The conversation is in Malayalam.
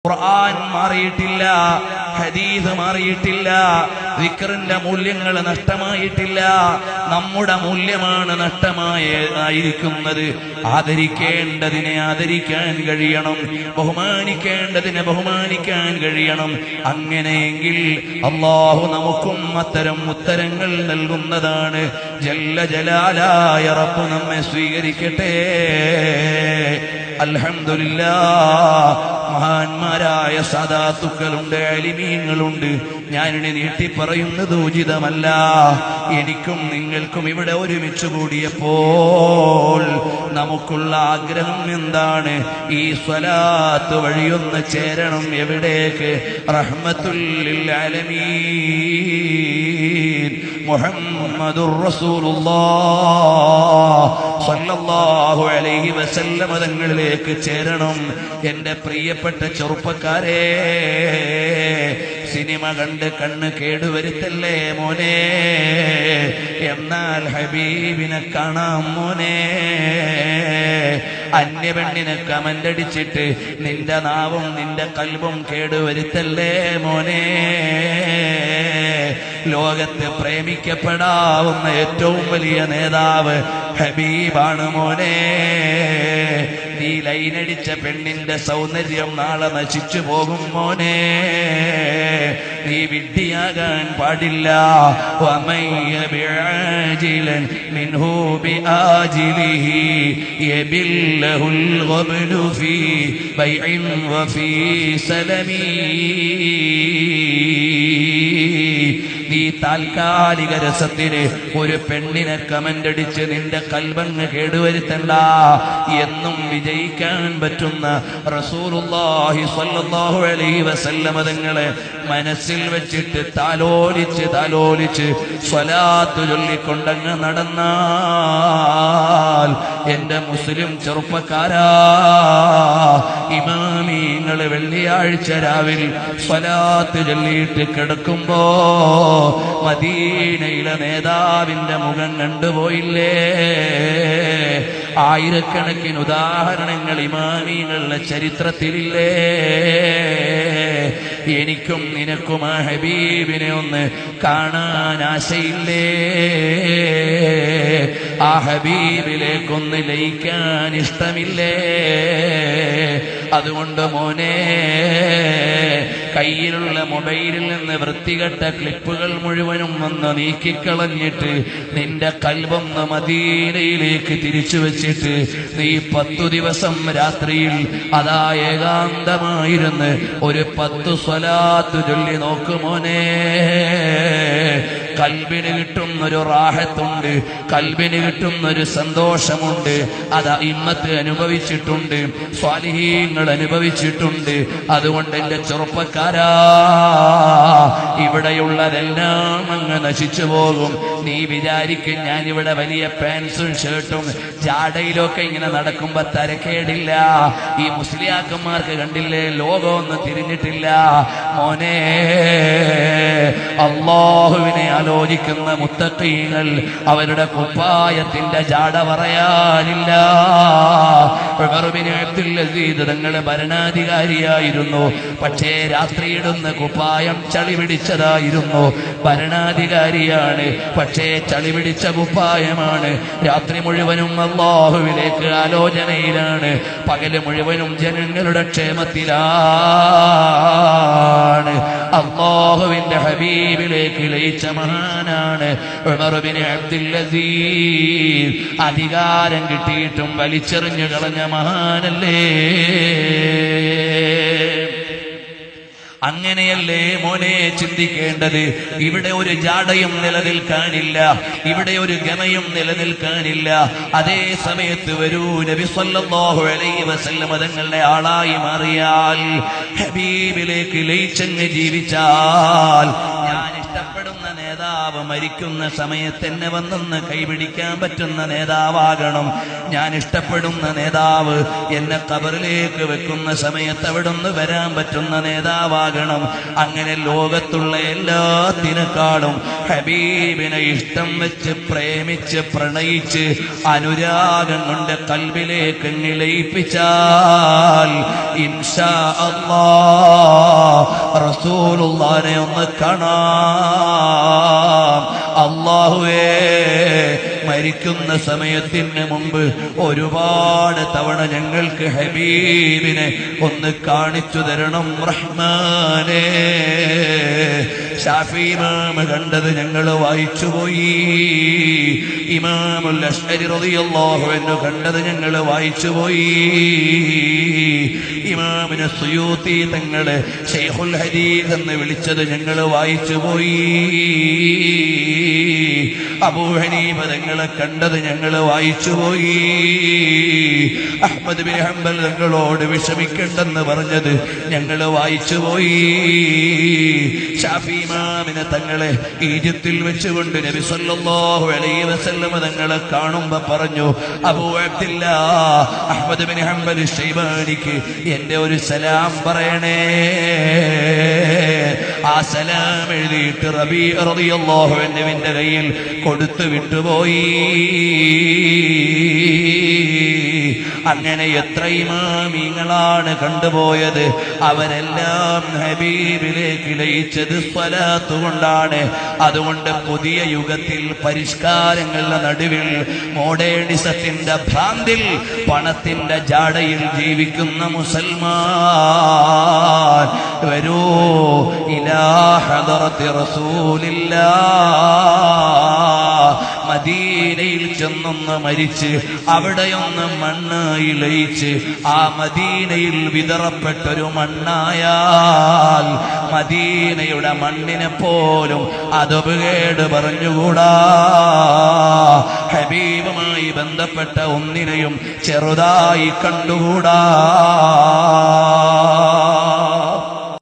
ഖുർആൻ മാറിയിട്ടില്ല, ഹദീസ് മാറിയിട്ടില്ല, ദിക്റിന്റെ മൂല്യങ്ങൾ നഷ്ടമായിട്ടില്ല. നമ്മുടെ മൂല്യമാണ് നഷ്ടമായിരിക്കുന്നത്. ആദരിക്കേണ്ടതിനെ ആദരിക്കാൻ കഴിയണം, ബഹുമാനിക്കേണ്ടതിനെ ബഹുമാനിക്കാൻ കഴിയണം. അങ്ങനെയെങ്കിൽ അല്ലാഹു നമുക്കും അത്തരം ഉത്തരങ്ങൾ നൽകുന്നതാണ്. ജല്ല ജലാലായ റബ്ബ് നമ്മെ സ്വീകരിക്കട്ടെ. അൽഹംദുലില്ലാഹ്. മഹാന്മാരായ സാദാത്തുക്കളുണ്ട്, അലിമീങ്ങളുണ്ട്. ഞാനിനി നീട്ടി പറയുന്നത് ഉചിതമല്ല. എനിക്കും നിങ്ങൾക്കും ഇവിടെ ഒരുമിച്ച് കൂടിയപ്പോൾ നമുക്കുള്ള ആഗ്രഹം എന്താണ്? ഈ സ്വലാത്ത് വഴിയൊന്ന് ചേരണം. എവിടേക്ക്? റഹ്മത്തുൽ ലിൽ ആലമീൻ മുഹമ്മദുർ റസൂലുള്ളാഹ് സ്വല്ലല്ലാഹു അലൈഹി വസല്ലം തങ്ങളിലേക്ക് ചേരണം. എന്റെ പ്രിയപ്പെട്ട ചെറുപ്പക്കാരെ, സിനിമ കണ്ട് കണ്ണ് കേടുവരുത്തല്ലേ മോനെ. എന്നാൽ ഹബീബിനെ കാണാം മോനെ. അന്യപെണ്ണിനെ കമന്റടിച്ചിട്ട് നിന്റെ നാവും നിന്റെ കൽബും കേടുവരുത്തല്ലേ മോനെ. ലോകത്ത് പ്രേമിക്കപ്പെടാവുന്ന ഏറ്റവും വലിയ നേതാവ് ഹബീബാണ് മോനെ. നീ ലൈനടിച്ച പെണ്ണിന്റെ സൗന്ദര്യം നാളെ നശിച്ചു പോകും മോനെ. നീ വിഡ്ഢിയാകാൻ പാടില്ല. മിൻഹു ബിആജിലിഹി യബില്ലഹുൽ ഗബ്നു ഫീ ബൈഇൻ വഫീ സലമീ. നീ താൽക്കാലിക രസത്തിന് ഒരു പെണ്ണിനെ കമന്റടിച്ച് നിന്റെ കൽബങ്ങ് കേടുവരുത്തണ്ട. എന്നും വിജയിക്കാൻ പറ്റുന്ന റസൂലുള്ളാഹി സ്വല്ലല്ലാഹു അലൈഹി വസല്ലം തങ്ങളെ മനസ്സിൽ വെച്ചിട്ട് താലോലിച്ച് താലോലിച്ച് സ്വലാത്ത് ചൊല്ലിക്കൊണ്ടങ്ങ് നടന്നാൽ എന്റെ മുസ്ലിം ചെറുപ്പക്കാരാ, ഇമാമിങ്ങള് വെള്ളിയാഴ്ച രാവിൽ സ്വലാത്ത് ചൊല്ലിയിട്ട് കിടക്കുമ്പോ മദീനയിലെ നേതാവിന്റെ മുഖം കണ്ടുപോയില്ലേ? ആയിരക്കണക്കിന് ഉദാഹരണങ്ങൾ ഇമാമിങ്ങളുടെ ചരിത്രത്തിലില്ലേ? എനിക്കും നിനക്കും ആ ഹബീബിനെ ഒന്ന് കാണാൻ ആശയില്ലേ? ആ ഹബീബിലേക്കൊന്ന് ലയിക്കാൻ ഇഷ്ടമില്ലേ? അതുകൊണ്ട് മോനെ, കയ്യിലുള്ള മൊബൈലിൽ നിന്ന് വൃത്തികെട്ട ക്ലിപ്പുകൾ മുഴുവനും ഒന്ന് നീക്കിക്കളഞ്ഞിട്ട് നിന്റെ കൽബൊന്ന് മദീനയിലേക്ക് തിരിച്ചു വെച്ചിട്ട് നീ 10 ദിവസം രാത്രിയിൽ അതാ ഏകാന്തമായിരുന്ന് ഒരു 10 സ്വലാത്ത് ചൊല്ലി നോക്കുമോനെ. കൽബിന് കിട്ടുന്നൊരു റാഹത്തുണ്ട്, കൽബിന് കിട്ടുന്നൊരു സന്തോഷമുണ്ട്. അത് ഇമ്മത്ത് അനുഭവിച്ചിട്ടുണ്ട്, സ്വാലിഹീങ്ങൾ അനുഭവിച്ചിട്ടുണ്ട്. അതുകൊണ്ട് എന്റെ ചെറുപ്പക്കാരാ, ഇവിടെയുള്ളതെല്ലാം അങ്ങ് നശിച്ചു പോകും. നീ വിചാരിക്കും ഞാനിവിടെ വലിയ പാൻസും ഷർട്ടും ജാടയിലൊക്കെ ഇങ്ങനെ നടക്കുമ്പോ തരക്കേടില്ല. ഈ മുസ്ലിയാക്കന്മാർക്ക് കണ്ടില്ലേ, ലോകമൊന്നും തിരിഞ്ഞിട്ടില്ല മോനെ. അല്ലാഹുവിനെ ആലോചിക്കുന്ന മുത്തഖീങ്ങൾ അവരുടെ കുപ്പായത്തിന്റെ ജാട പറയാനില്ല. ഉമർ ബിൻ അബ്ദുൽ അസീസ് തങ്ങൾ ഭരണാധികാരിയായിരുന്നു. പക്ഷേ രാത്രിയിടുന്ന കുപ്പായം ചളി പിടിച്ചതായിരുന്നു. ഭരണാധികാരിയാണ്, പക്ഷേ ചളി പിടിച്ച കുപ്പായമാണ്. രാത്രി മുഴുവനും അല്ലാഹുവിലേക്ക് ആലോചനയിലാണ്, പകല് മുഴുവനും ജനങ്ങളുടെ ക്ഷേമത്തിലാണ്. അല്ലാഹുവിന്റെ ഹബീബിലേക്ക് ലയിച്ച മഹാനാണ് ഉമർ ബിൻ അബ്ദുൽ അസീസ്. അധികാരം കിട്ടിയിട്ടും വലിച്ചെറിഞ്ഞു കളഞ്ഞ മഹാനല്ലേ? അങ്ങനെയല്ലേ മോനെ ചിന്തിക്കേണ്ടത്? ഇവിടെ ഒരു ജാടയും നിലനിൽക്കാനില്ല, ഇവിടെ ഒരു ഗമയും നിലനിൽക്കാനില്ല. അതേ സമയത്ത് വരൂ, നബി സല്ലല്ലാഹു അലൈഹി വസല്ലം തങ്ങളുടെ ആളായി മാറിയാൽ, ഹബീബിലേക്ക് ലയിച്ചങ്ങ് ജീവിച്ചാൽ, ഞാൻ ഇഷ്ടപ്പെടുന്ന നേതാവ് മരിക്കുന്ന സമയത്ത് എന്നെ വന്നൊന്ന് കൈപിടിക്കാൻ പറ്റുന്ന നേതാവാകണം. ഞാൻ ഇഷ്ടപ്പെടുന്ന നേതാവ് എന്നെ ഖബറിലേക്ക് വെക്കുന്ന സമയത്ത് അവിടുന്ന് വരാൻ പറ്റുന്ന നേതാവാകണം. അങ്ങനെ ലോകത്തുള്ള എല്ലാത്തിനേക്കാളും ഹബീബിനെ ഇഷ്ടം വെച്ച് പ്രേമിച്ച് പ്രണയിച്ച് അനുരാഗം കൊണ്ട് കൽബിലേക്ക് ലയിപ്പിച്ചാൽ ഇൻഷാ അല്ലാഹ് റസൂലുള്ളാഹിനെ ഒന്ന് കാണാം. അല്ലാഹുവേ, മരിക്കുന്ന സമയത്തിന് മുമ്പ് ഒരുപാട് തവണ ഞങ്ങൾക്ക് ഹബീബിനെ ഒന്ന് കാണിച്ചു തരണം റഹ്മാനേ. ശാഫി ഇമാം കണ്ടത് ഞങ്ങൾ വായിച്ചുപോയി. ഇമാമുൽ അശ്അരി റളിയല്ലാഹു അൻഹു കണ്ടത് ഞങ്ങൾ വായിച്ചുപോയി. ഇമാമിനെ സുയൂത്തി തങ്ങളെ ശൈഖുൽ ഹദീസ് എന്ന് വിളിച്ചത് ഞങ്ങൾ വായിച്ചുപോയി. അബൂ ഹനീഫ തങ്ങളെ കണ്ടത് ഞങ്ങൾ വായിച്ചുപോയി. അഹ്മദ് ബിൻ ഹംബൽ തങ്ങളോട് വിഷമിക്കണ്ടെന്ന് പറഞ്ഞത് ഞങ്ങൾ വായിച്ചുപോയി. ശാഫി ഇമാമിനെ തങ്ങളെ ഈജിപ്തിൽ വെച്ചുകൊണ്ട് നബി സല്ലല്ലാഹു അലൈഹി വസല്ലം തങ്ങളെ കാണുമ്പോ പറഞ്ഞു, അബൂ അബ്ദില്ലാ അഹ്മദ് ബിൻ ഹംബൽ ശൈബാനിക്ക് എന്റെ ഒരു സലാം പറയണേ. ആ സലാം എഴുതിയിട്ട് റബീ റളിയല്ലാഹു അൻഹുവിന്റെ കയ്യിൽ കൊടുത്തു വിട്ടുപോയി. അങ്ങനെ എത്ര ഇമാമിങ്ങളാണ് കണ്ടുപോയത്. അവരെല്ലാം ഹബീബിലേക്ക് ലയിച്ചത് സ്വലാത്ത് കൊണ്ടാണ്. അതുകൊണ്ട് പുതിയ യുഗത്തിൽ പരിഷ്കാരങ്ങളുടെ നടുവിൽ മോഡേണിസത്തിന്റെ ഭ്രാന്തിൽ പണത്തിന്റെ ജാടയിൽ ജീവിക്കുന്ന മുസൽമാൻ വരൂ ഇലാ ഹദറത്തി റസൂലില്ലാഹ്. മദീനയിൽ ചെന്നൊന്ന് മരിച്ച് അവിടെയൊന്ന് മണ്ണായി ലയിച്ച് ആ മദീനയിൽ വിതറപ്പെട്ടൊരു മണ്ണായാൽ മദീനയുടെ മണ്ണിനെ പോലും അതപകേട് പറഞ്ഞുകൂടാ. ഹബീബുമായി ബന്ധപ്പെട്ട ഒന്നിനെയും ചെറുതായി കണ്ടുകൂടാ.